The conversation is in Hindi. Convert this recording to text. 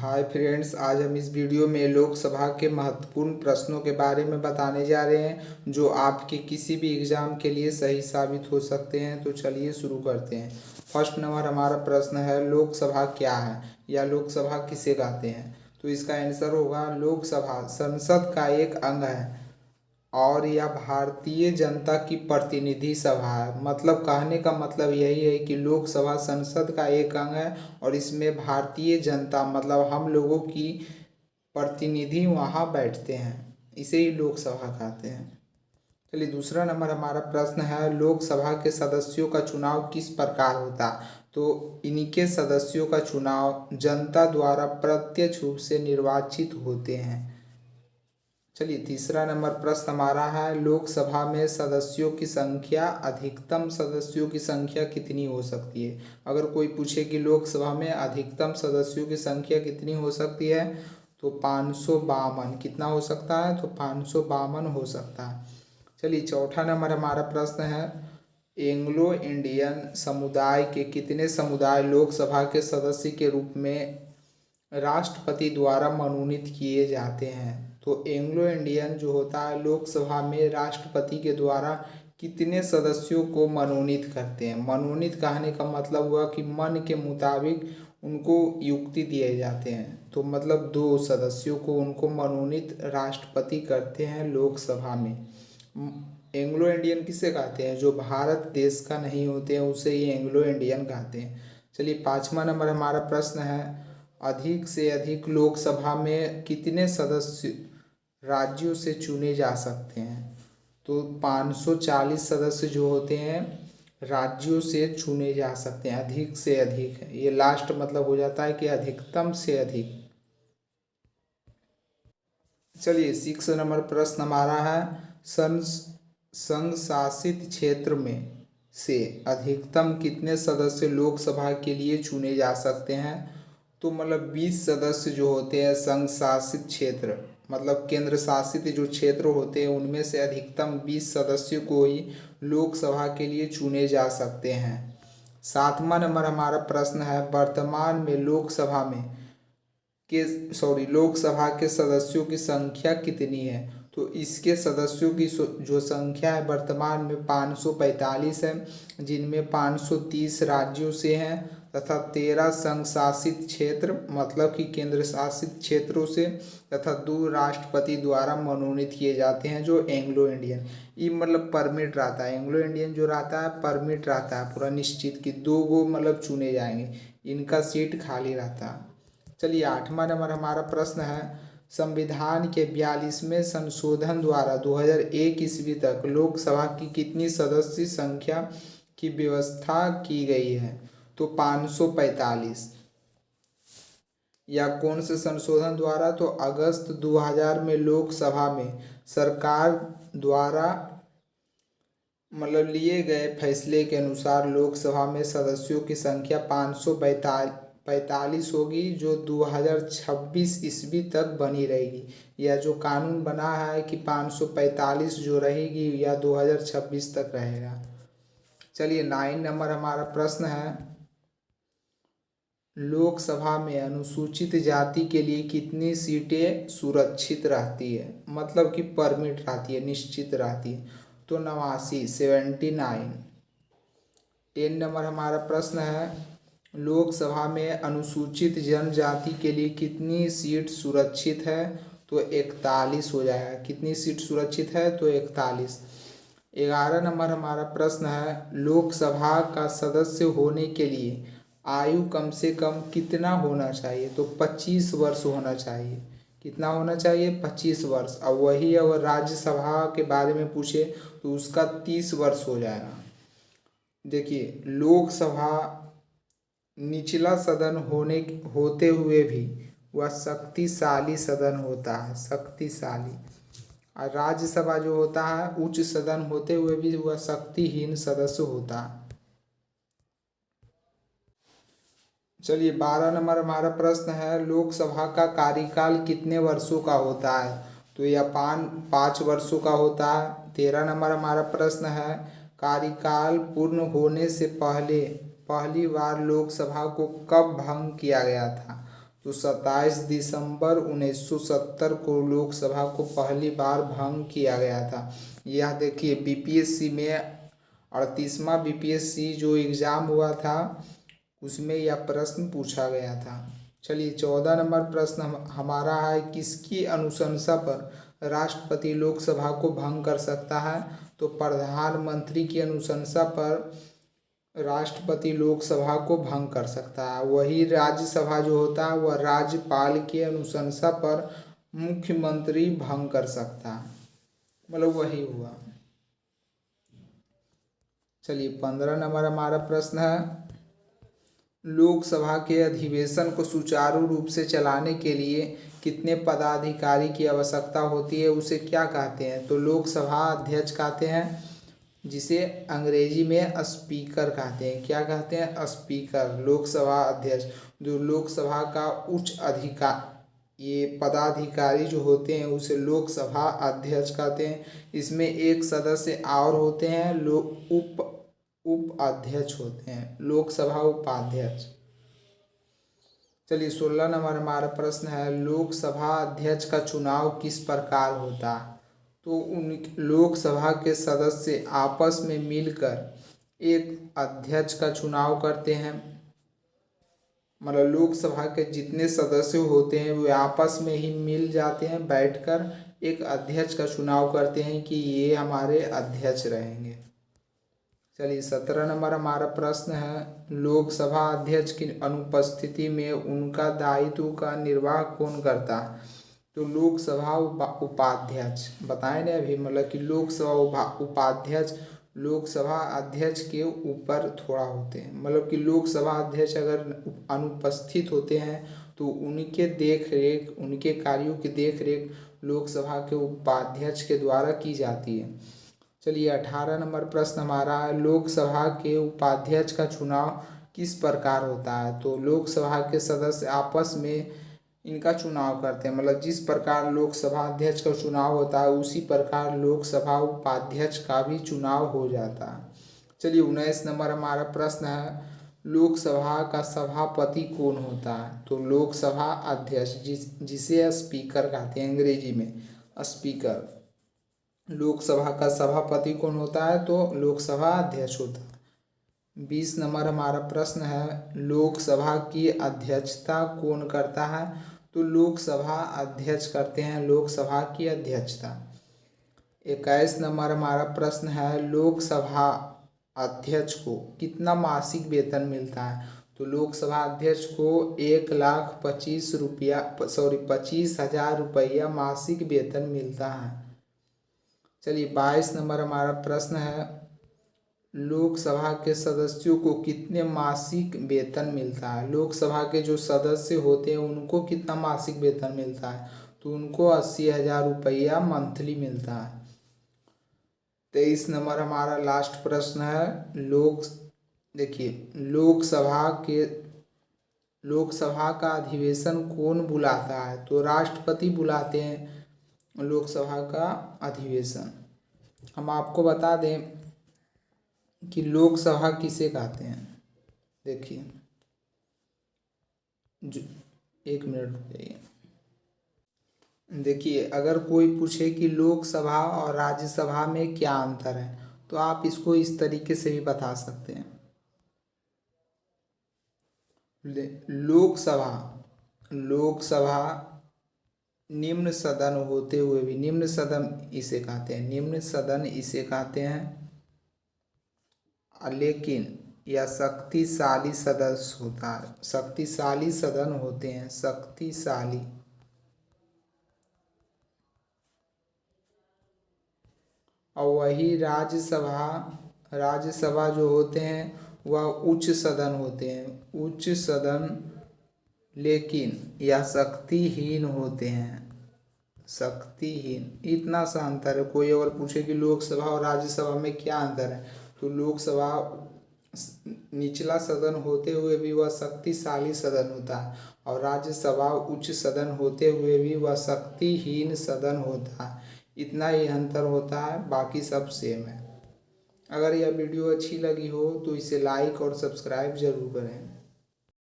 हाय फ्रेंड्स, आज हम इस वीडियो में लोकसभा के महत्वपूर्ण प्रश्नों के बारे में बताने जा रहे हैं जो आपके किसी भी एग्ज़ाम के लिए सही साबित हो सकते हैं। तो चलिए शुरू करते हैं। फर्स्ट नंबर हमारा प्रश्न है, लोकसभा क्या है या लोकसभा किसे कहते हैं। तो इसका आंसर होगा लोकसभा संसद का एक अंग है और यह भारतीय जनता की प्रतिनिधि सभा है। मतलब कहने का मतलब यही है कि लोकसभा संसद का एक अंग है और इसमें भारतीय जनता मतलब हम लोगों की प्रतिनिधि वहाँ बैठते हैं, इसे ही लोकसभा कहते हैं। चलिए दूसरा नंबर हमारा प्रश्न है, लोकसभा के सदस्यों का चुनाव किस प्रकार होता है। तो इनके सदस्यों का चुनाव जनता द्वारा प्रत्यक्ष रूप से निर्वाचित होते हैं। चलिए तीसरा नंबर प्रश्न हमारा है, लोकसभा में सदस्यों की संख्या अधिकतम सदस्यों की संख्या कितनी हो सकती है। अगर कोई पूछे कि लोकसभा में अधिकतम सदस्यों की संख्या कितनी हो सकती है तो 552। कितना हो सकता है तो 552 हो सकता है। चलिए चौथा नंबर हमारा प्रश्न है, एंग्लो इंडियन समुदाय के कितने समुदाय लोकसभा के सदस्य के रूप में राष्ट्रपति द्वारा मनोनीत किए जाते हैं। तो एंग्लो इंडियन जो होता है लोकसभा में राष्ट्रपति के द्वारा कितने सदस्यों को मनोनीत करते हैं। मनोनीत कहने का मतलब हुआ कि मन के मुताबिक उनको युक्ति दिए जाते हैं। तो मतलब 2 सदस्यों को उनको मनोनीत राष्ट्रपति करते हैं लोकसभा में। एंग्लो इंडियन किसे कहते हैं, जो भारत देश का नहीं होते हैं उसे ही एंग्लो इंडियन कहते हैं। चलिए 5वां नंबर हमारा प्रश्न है, अधिक से अधिक लोकसभा में कितने सदस्य राज्यों से चुने जा सकते हैं। तो 540 सदस्य जो होते हैं राज्यों से चुने जा सकते हैं। अधिक से अधिक है, ये लास्ट मतलब हो जाता है कि अधिकतम से अधिक। चलिए 6 नंबर प्रश्न हमारा है, संघ शासित क्षेत्र में से अधिकतम कितने सदस्य लोकसभा के लिए चुने जा सकते हैं। तो मतलब 20 सदस्य जो होते हैं संघ शासित क्षेत्र मतलब केंद्र शासित जो क्षेत्र होते हैं उनमें से अधिकतम 20 सदस्यों को ही लोकसभा के लिए चुने जा सकते हैं। 7वां नंबर हमारा प्रश्न है, वर्तमान में लोकसभा के सदस्यों की संख्या कितनी है। तो इसके सदस्यों की जो संख्या है वर्तमान में 545 है, जिनमें 530 राज्यों से हैं तथा 13 संघ शासित क्षेत्र मतलब कि केंद्र शासित क्षेत्रों से तथा 2 राष्ट्रपति द्वारा मनोनीत किए जाते हैं जो एंग्लो इंडियन। ये मतलब परमिट रहता है, एंग्लो इंडियन जो रहता है परमिट रहता है पूरा निश्चित कि 2 गो मतलब चुने जाएंगे, इनका सीट खाली रहता है। चलिए 8वां नंबर हमारा प्रश्न है, संविधान के 42वें संशोधन द्वारा 2001 ईस्वी तक लोकसभा की कितनी सदस्य संख्या की व्यवस्था की गई है। तो 545। या कौन से संशोधन द्वारा, तो अगस्त 2000 में लोकसभा में सरकार द्वारा मतलब लिए गए फैसले के अनुसार लोकसभा में सदस्यों की संख्या 545 होगी जो 2026 ईस्वी तक बनी रहेगी। यह जो कानून बना है कि 545 जो रहेगी या 2026 तक रहेगा। चलिए 9 नंबर हमारा प्रश्न है, लोकसभा में अनुसूचित जाति के लिए कितनी सीटें सुरक्षित रहती है मतलब कि परमिट रहती है, निश्चित रहती है। तो 79। 10 नंबर हमारा प्रश्न है, लोकसभा में अनुसूचित जनजाति के लिए कितनी सीट सुरक्षित है। तो 41 हो जाएगा। कितनी सीट सुरक्षित है तो 41। 11 नंबर हमारा प्रश्न है, लोकसभा का सदस्य होने के लिए आयु कम से कम कितना होना चाहिए। तो 25 वर्ष होना चाहिए। कितना होना चाहिए 25 वर्ष। अब वही अगर राज्यसभा के बारे में पूछे तो उसका 30 वर्ष हो जाएगा। देखिए लोकसभा निचला सदन होते हुए भी वह शक्तिशाली सदन होता है, शक्तिशाली। और राज्यसभा जो होता है उच्च सदन होते हुए भी वह शक्तिहीन सदस्य होता है। चलिए 12 नंबर हमारा प्रश्न है, लोकसभा का कार्यकाल कितने वर्षों का होता है। तो यह 5 वर्षों का होता है। 13 नंबर हमारा प्रश्न है, कार्यकाल पूर्ण होने से पहले पहली बार लोकसभा को कब भंग किया गया था। तो 27 दिसंबर 1970 को लोकसभा को पहली बार भंग किया गया था। यह देखिए बीपीएससी में 38वां बीपीएससी जो एग्ज़ाम हुआ था उसमें यह प्रश्न पूछा गया था। चलिए 14 नंबर प्रश्न हमारा है, किसकी अनुशंसा पर राष्ट्रपति लोकसभा को भंग कर सकता है? तो प्रधानमंत्री की अनुशंसा पर राष्ट्रपति लोकसभा को भंग कर सकता है। वही राज्यसभा जो होता है वह राज्यपाल की अनुशंसा पर मुख्यमंत्री भंग कर सकता है, मतलब वही हुआ। चलिए 15 नंबर हमारा प्रश्न है, लोकसभा के अधिवेशन को सुचारू रूप से चलाने के लिए कितने पदाधिकारी की आवश्यकता होती है, उसे क्या कहते हैं? तो लोकसभा अध्यक्ष कहते हैं, जिसे अंग्रेजी में स्पीकर कहते हैं। क्या कहते हैं? स्पीकर। लोकसभा अध्यक्ष जो लोकसभा का उच्च अधिकार, ये पदाधिकारी जो होते हैं उसे लोकसभा अध्यक्ष कहते हैं। इसमें एक सदस्य और होते हैं, उप अध्यक्ष होते हैं, लोकसभा उपाध्यक्ष। चलिए 16 नंबर हमारा प्रश्न है, लोकसभा अध्यक्ष का चुनाव किस प्रकार होता है? तो उन लोकसभा के सदस्य आपस में मिलकर एक अध्यक्ष का चुनाव करते हैं। मतलब लोकसभा के जितने सदस्य होते हैं वे आपस में ही मिल जाते हैं, बैठकर एक अध्यक्ष का चुनाव करते हैं कि ये हमारे अध्यक्ष रहेंगे। चलिए 17 नंबर हमारा प्रश्न है, लोकसभा अध्यक्ष की अनुपस्थिति में उनका दायित्व का निर्वाह कौन करता है? तो लोकसभा उपाध्यक्ष। बताए ना अभी, मतलब कि लोकसभा उपाध्यक्ष लोकसभा अध्यक्ष के ऊपर थोड़ा होते हैं। मतलब कि लोकसभा अध्यक्ष अगर अनुपस्थित होते हैं तो उनके देख रेख, उनके कार्यों की देख रेख लोकसभा के उपाध्यक्ष के द्वारा की जाती है। चलिए 18 नंबर प्रश्न हमारा है, लोकसभा के उपाध्यक्ष का चुनाव किस प्रकार होता है? तो लोकसभा के सदस्य आपस में इनका चुनाव करते हैं। मतलब जिस प्रकार लोकसभा अध्यक्ष का चुनाव होता है उसी प्रकार लोकसभा उपाध्यक्ष का भी चुनाव हो जाता है। चलिए 19 नंबर हमारा प्रश्न है, लोकसभा का सभापति कौन होता है? तो लोकसभा अध्यक्ष, जिसे स्पीकर कहते हैं अंग्रेजी में, स्पीकर। लोकसभा का सभापति कौन होता है? तो लोकसभा अध्यक्ष होता है। 20 नंबर हमारा प्रश्न है, लोकसभा की अध्यक्षता कौन करता है? तो लोकसभा अध्यक्ष करते हैं लोकसभा की अध्यक्षता। 21 नंबर हमारा प्रश्न है, लोकसभा अध्यक्ष को कितना मासिक वेतन मिलता है? तो लोकसभा अध्यक्ष को 1,25,000 रुपया मासिक वेतन मिलता है। चलिए 22 नंबर हमारा प्रश्न है, लोकसभा के सदस्यों को कितने मासिक वेतन मिलता है? लोकसभा के जो सदस्य होते हैं उनको कितना मासिक वेतन मिलता है? तो उनको 80,000 रुपया मंथली मिलता है। 23 नंबर हमारा लास्ट प्रश्न है, देखिए लोकसभा का अधिवेशन कौन बुलाता है? तो राष्ट्रपति बुलाते हैं लोकसभा का अधिवेशन। हम आपको बता दें कि लोकसभा किसे कहते हैं। देखिए एक मिनट रुकिए। देखिए अगर कोई पूछे कि लोकसभा और राज्यसभा में क्या अंतर है तो आप इसको इस तरीके से भी बता सकते हैं। लोकसभा निम्न सदन होते हुए भी, निम्न सदन इसे कहते हैं, निम्न सदन इसे कहते हैं, लेकिन यह शक्तिशाली सदस्य होता है, शक्तिशाली सदन होते हैं, शक्तिशाली। और वही राज्यसभा जो होते हैं वह उच्च सदन होते हैं, उच्च सदन, लेकिन यह शक्तिहीन होते हैं, शक्तिहीन। इतना सा अंतर है। कोई अगर पूछे कि लोकसभा और राज्यसभा में क्या अंतर है तो लोकसभा निचला सदन होते हुए भी वह शक्तिशाली सदन होता है और राज्यसभा उच्च सदन होते हुए भी वह शक्तिहीन सदन होता है। इतना ही अंतर होता है, बाकी सब सेम है। अगर यह वीडियो अच्छी लगी हो तो इसे लाइक और सब्सक्राइब जरूर करें।